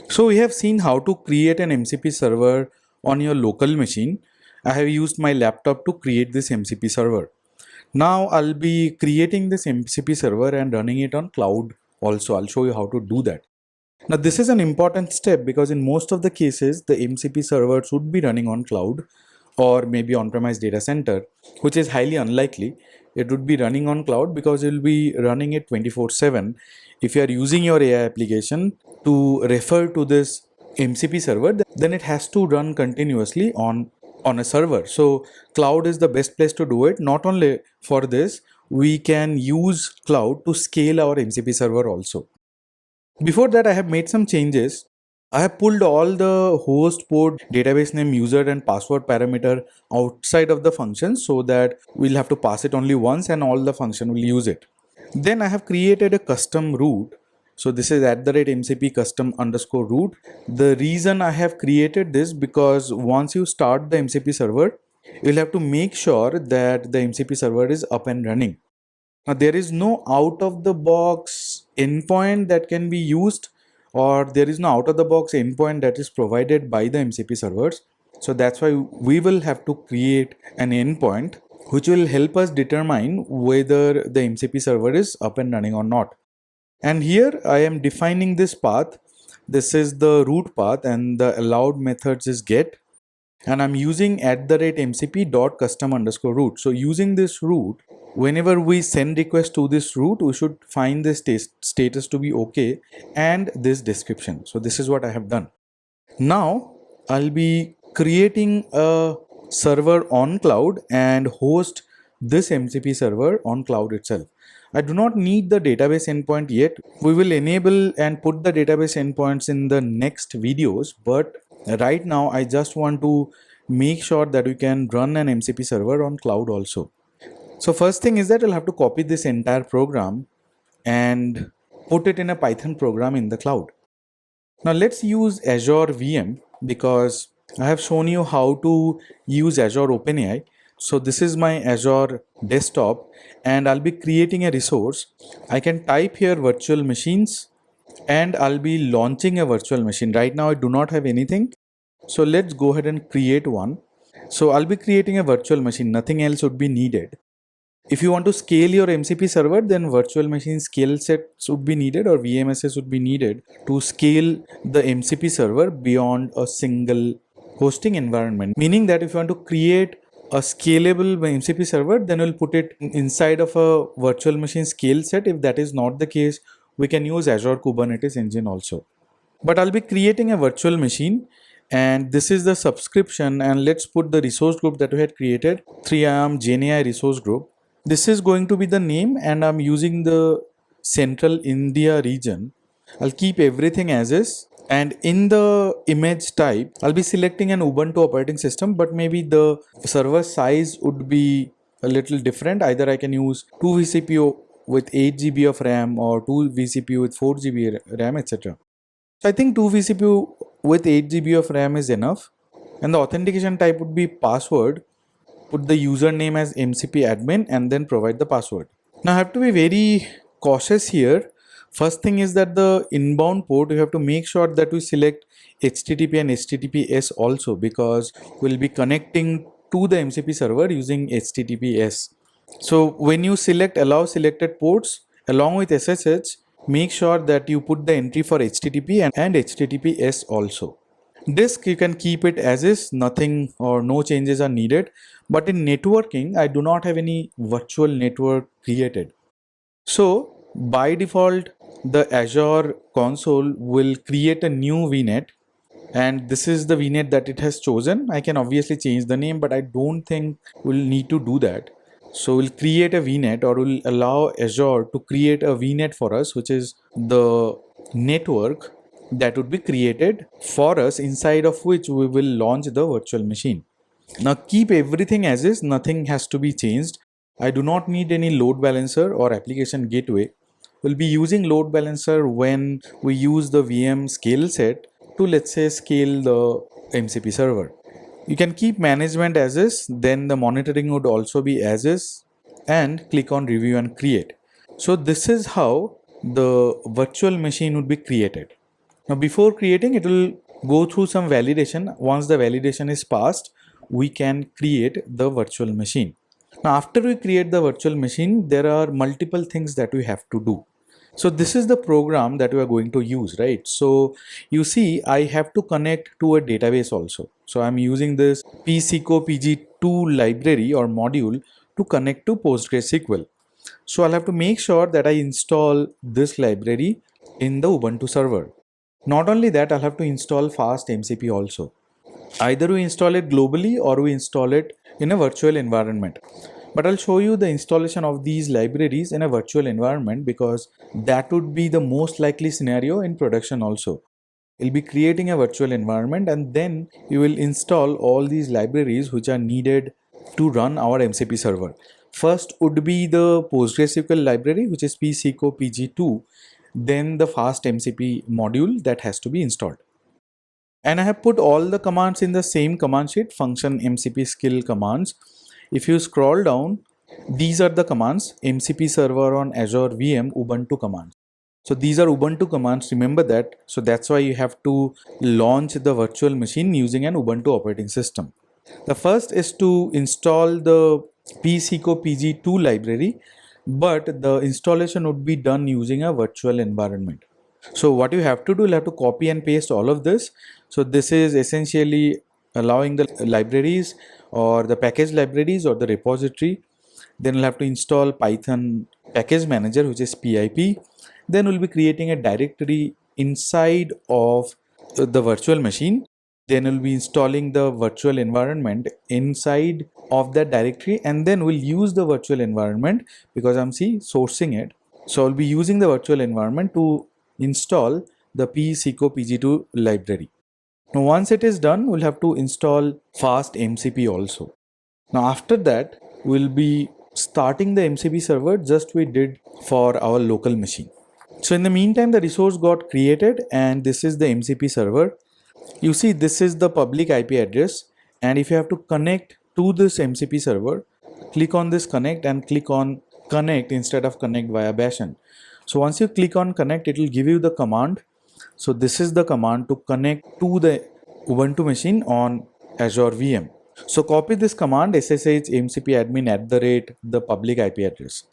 So we have seen how to create an MCP server on your local machine. I have used my laptop to create this MCP server. Now I'll be creating this MCP server and running it on cloud also. I'll show you how to do that. Now this is an important step because in most of the cases the MCP server should be running on cloud or maybe on-premise data center, which is highly unlikely. It would be running on cloud because it will be running it 24/7. If you are using your AI application to refer to this MCP server, then it has to run continuously on a server. So cloud is the best place to do it. Not only for this, we can use cloud to scale our MCP server also. Before that, I have made some changes. I have pulled all the host port, database name, user and password parameter outside of the function so that we'll have to pass it only once and all the function will use it. Then I have created a custom root. So this is @MCP custom underscore root. The reason I have created this because once you start the MCP server, you'll have to make sure that the MCP server is up and running. Now, there is no out of the box endpoint that can be used, or there is no out of the box endpoint that is provided by the MCP servers. So that's why we will have to create an endpoint which will help us determine whether the MCP server is up and running or not. And here I am defining this path. This is the root path and the allowed methods is get, and I'm using @mcp.custom underscore root. So using this root, whenever we send request to this root, we should find this status to be okay and this description. So this is what I have done. Now I'll be creating a server on cloud and host this MCP server on cloud itself. I do not need the database endpoint yet. We will enable and put the database endpoints in the next videos, but right now I just want to make sure that we can run an MCP server on cloud also. So first thing is that I'll have to copy this entire program and put it in a Python program in the cloud. Now let's use Azure VM because I have shown you how to use Azure OpenAI. So this is my Azure desktop and I'll be creating a resource. I can type here virtual machines and I'll be launching a virtual machine. Right now I do not have anything. So let's go ahead and create one. So I'll be creating a virtual machine. Nothing else would be needed. If you want to scale your MCP server, then virtual machine scale sets would be needed or VMSs would be needed to scale the MCP server beyond a single hosting environment. Meaning that if you want to create a scalable MCP server, then we'll put it inside of a virtual machine scale set. If that is not the case, we can use Azure Kubernetes Engine also. But I'll be creating a virtual machine and this is the subscription, and let's put the resource group that we had created, 3IAM GenAI resource group. This is going to be the name and I'm using the Central India region. I'll keep everything as is, and in the image type, I'll be selecting an Ubuntu operating system, but maybe the server size would be a little different. Either I can use 2 vCPU with 8 GB of RAM or 2 vCPU with 4 GB RAM, etc. So I think 2 vCPU with 8 GB of RAM is enough, and the authentication type would be password. Put the username as MCP admin and then provide the password. Now I have to be very cautious here. First thing is that the inbound port, you have to make sure that we select HTTP and HTTPS also because we'll be connecting to the MCP server using HTTPS. So when you select allow selected ports along with SSH, make sure that you put the entry for HTTP and HTTPS also. Disk, you can keep it as is, nothing or no changes are needed. But in networking, I do not have any virtual network created. So by default, the Azure console will create a new VNet, and this is the VNet that it has chosen. I can obviously change the name, but I don't think we'll need to do that. So we'll create a VNet, or we'll allow Azure to create a VNet for us, which is the network that would be created for us, inside of which we will launch the virtual machine. Now keep everything as is, nothing has to be changed. I do not need any load balancer or application gateway. We'll be using load balancer when we use the VM scale set to, let's say, scale the MCP server. You can keep management as is, then the monitoring would also be as is, and click on review and create. So this is how the virtual machine would be created. Now before creating, it will go through some validation. Once the validation is passed, we can create the virtual machine. Now after we create the virtual machine, there are multiple things that we have to do. So this is the program that we are going to use, right? So you see, I have to connect to a database also. So I'm using this pseco pg2 library or module to connect to PostgreSQL. So I'll have to make sure that I install this library in the Ubuntu server. Not only that, I'll have to install fast MCP also. Either we install it globally or we install it in a virtual environment. But I'll show you the installation of these libraries in a virtual environment because that would be the most likely scenario in production also. You'll be creating a virtual environment and then you will install all these libraries which are needed to run our MCP server. First would be the PostgreSQL library, which is pseco pg2, then the fast MCP module that has to be installed. And I have put all the commands in the same command sheet, function MCP skill commands. If you scroll down, these are the commands: MCP server on Azure VM Ubuntu commands. So these are Ubuntu commands, remember that. So that's why you have to launch the virtual machine using an Ubuntu operating system. The first is to install the pseco pg2 library, but the installation would be done using a virtual environment. So what you have to do, you have to copy and paste all of this. So this is essentially allowing the libraries or the package libraries or the repository. Then you'll have to install Python package manager, which is PIP. Then we'll be creating a directory inside of the virtual machine. Then we'll be installing the virtual environment inside of that directory, and then we'll use the virtual environment because I'm sourcing it. So I'll be using the virtual environment to install the pseco pg2 library. Now once it is done, we'll have to install fast MCP also. Now after that, we'll be starting the MCP server just we did for our local machine. So in the meantime, the resource got created and this is the MCP server. You see, this is the public IP address, and if you have to connect to this MCP server, click on this connect and click on connect instead of connect via bashan. So once you click on connect, it will give you the command. So this is the command to connect to the Ubuntu machine on Azure VM. So copy this command ssh mcp admin @ the public IP address,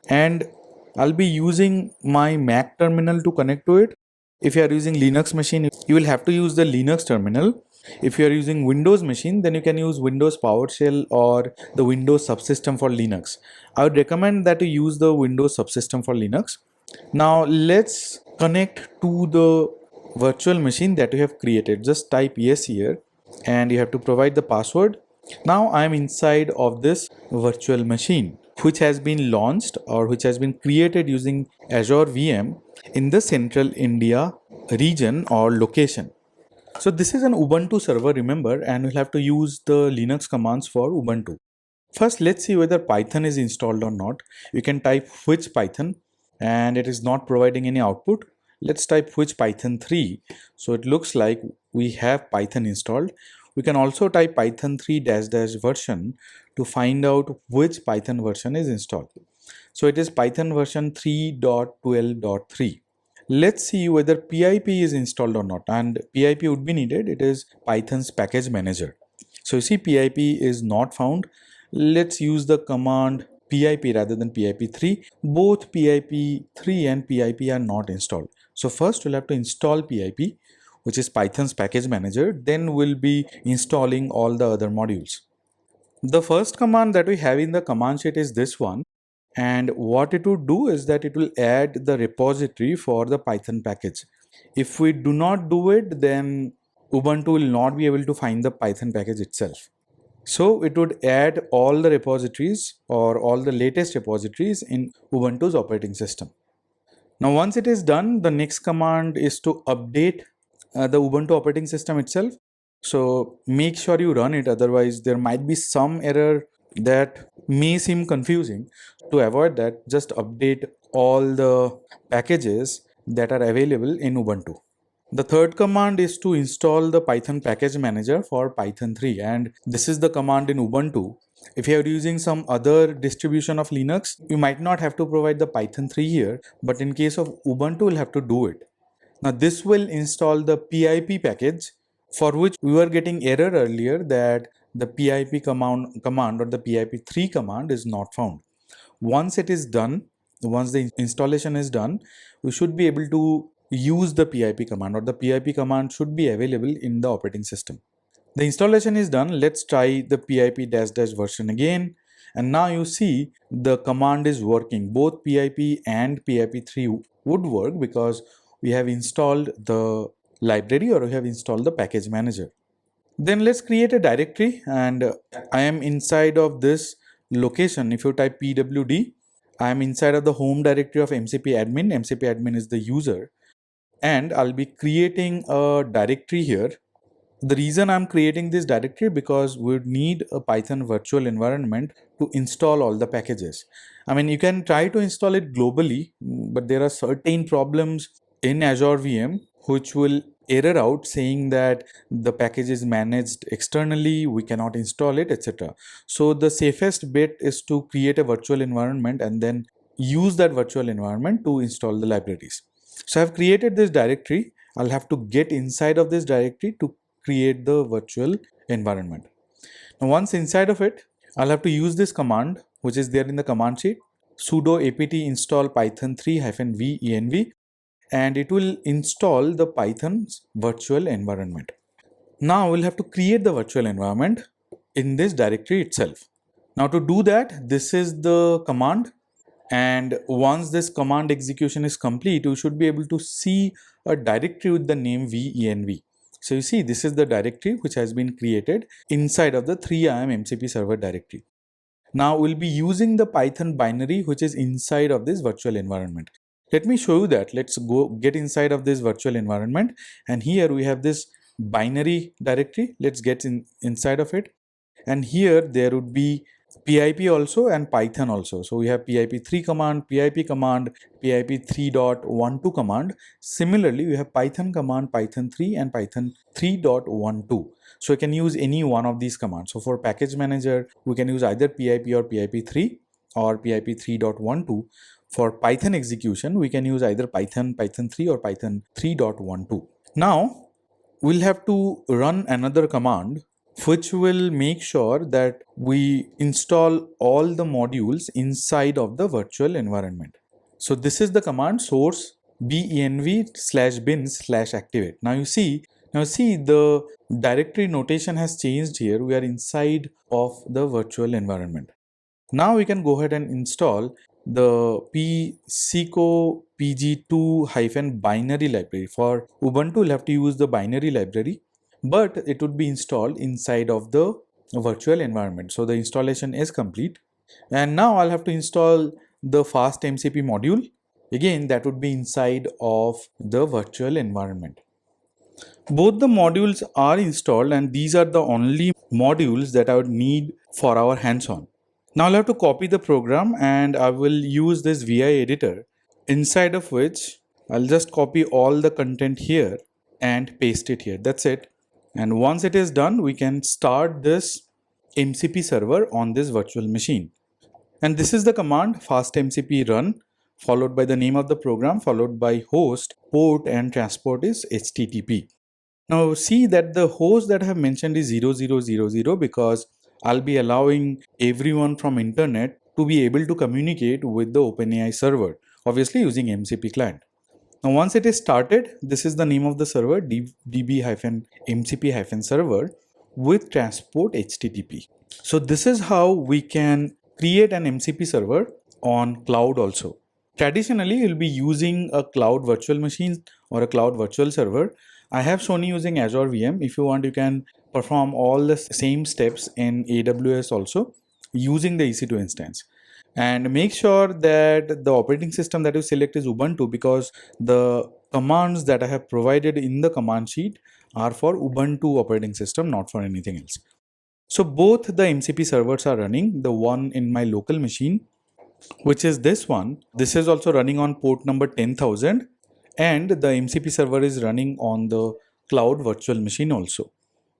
and I'll be using my Mac terminal to connect to it. If you are using Linux machine, you will have to use the Linux terminal. If you are using Windows machine, then you can use Windows PowerShell or the Windows subsystem for Linux. I would recommend that you use the Windows subsystem for Linux. Now let's connect to the virtual machine that you have created. Just type yes here and you have to provide the password. Now I am inside of this virtual machine which has been launched or which has been created using Azure VM in the central India region or location. So this is an Ubuntu server, remember, and we'll have to use the Linux commands for Ubuntu. First, let's see whether Python is installed or not. You can type which Python and it is not providing any output. Let's type which Python 3. So it looks like we have Python installed. We can also type Python 3 -- version to find out which Python version is installed. So it is Python version 3.12.3. Let's see whether PIP is installed or not, and PIP would be needed. It is Python's package manager. So you see PIP is not found. Let's use the command PIP rather than PIP3. Both PIP3 and PIP are not installed. So first we'll have to install PIP, which is Python's package manager. Then we'll be installing all the other modules. The first command that we have in the command sheet is this one. And what it would do is that it will add the repository for the Python package. If we do not do it, then Ubuntu will not be able to find the Python package itself. So it would add all the repositories or all the latest repositories in Ubuntu's operating system. Now once it is done, the next command is to update the Ubuntu operating system itself. So make sure you run it, otherwise there might be some error that may seem confusing. To avoid that, just update all the packages that are available in Ubuntu. The third command is to install the Python package manager for Python 3, and this is the command in Ubuntu. If you are using some other distribution of Linux, you might not have to provide the Python 3 here, but in case of Ubuntu, you'll have to do it. Now this will install the pip package, for which we were getting error earlier that the pip command or the pip3 command is not found. Once it is done, once the installation is done, we should be able to use the pip command, or the pip command should be available in the operating system. The installation is done. Let's try the pip -- version again. And now you see the command is working. Both pip and pip3 would work because we have installed the library, or we have installed the package manager. Then let's create a directory, and I am inside of this location. If you type pwd, I am inside of the home directory of MCP admin. MCP admin is the user, and I'll be creating a directory here. The reason I'm creating this directory because we would need a Python virtual environment to install all the packages. I mean, you can try to install it globally, but there are certain problems in Azure VM which will error out saying that the package is managed externally, we cannot install it, etc. So the safest bet is to create a virtual environment and then use that virtual environment to install the libraries. So I've created this directory. I'll have to get inside of this directory to create the virtual environment. Now once inside of it, I'll have to use this command which is there in the command sheet, sudo apt install python 3-v env, and it will install the Python's virtual environment. Now we'll have to create the virtual environment in this directory itself. Now to do that, this is the command, and once this command execution is complete, you should be able to see a directory with the name venv. So you see, this is the directory which has been created inside of the 3IAM MCP server directory. Now we'll be using the Python binary which is inside of this virtual environment. Let me show you that. Let's go get inside of this virtual environment, and here we have this binary directory. Let's get inside of it, and here there would be pip also and Python also. So we have pip3 command, pip3.12 command. Similarly, we have Python command, python3 and python 3.12. So you can use any one of these commands. So for package manager, we can use either pip or pip3 or pip3.12. For Python execution, we can use either Python, python3 or python 3.12. Now we'll have to run another command which will make sure that we install all the modules inside of the virtual environment. So this is the command source benv/bin/activate. Now you see the directory notation has changed here. We are inside of the virtual environment. Now we can go ahead and install the pseco pg2-binary library. For Ubuntu, we'll have to use the binary library, but it would be installed inside of the virtual environment. So the installation is complete, and now I'll have to install the fast MCP module. Again, that would be inside of the virtual environment. Both the modules are installed, and these are the only modules that I would need for our hands-on. Now I'll have to copy the program, and I will use this VI editor, inside of which I'll just copy all the content here and paste it here. That's it. And once it is done, we can start this MCP server on this virtual machine. And this is the command fastmcp run, followed by the name of the program, followed by host, port, and transport is HTTP. Now see that the host that I have mentioned is 0000 because I'll be allowing everyone from internet to be able to communicate with the OpenAI server, obviously using MCP client. Now once it is started, this is the name of the server, db-mcp-server with transport HTTP. So this is how we can create an MCP server on cloud also. Traditionally, you'll be using a cloud virtual machine or a cloud virtual server. I have shown you using Azure VM. If you want, you can perform all the same steps in AWS also using the EC2 instance. And make sure that the operating system that you select is Ubuntu, because the commands that I have provided in the command sheet are for Ubuntu operating system, not for anything else. So both the MCP servers are running, the one in my local machine, which is this one. This is also running on port number 10,000, and the MCP server is running on the cloud virtual machine also.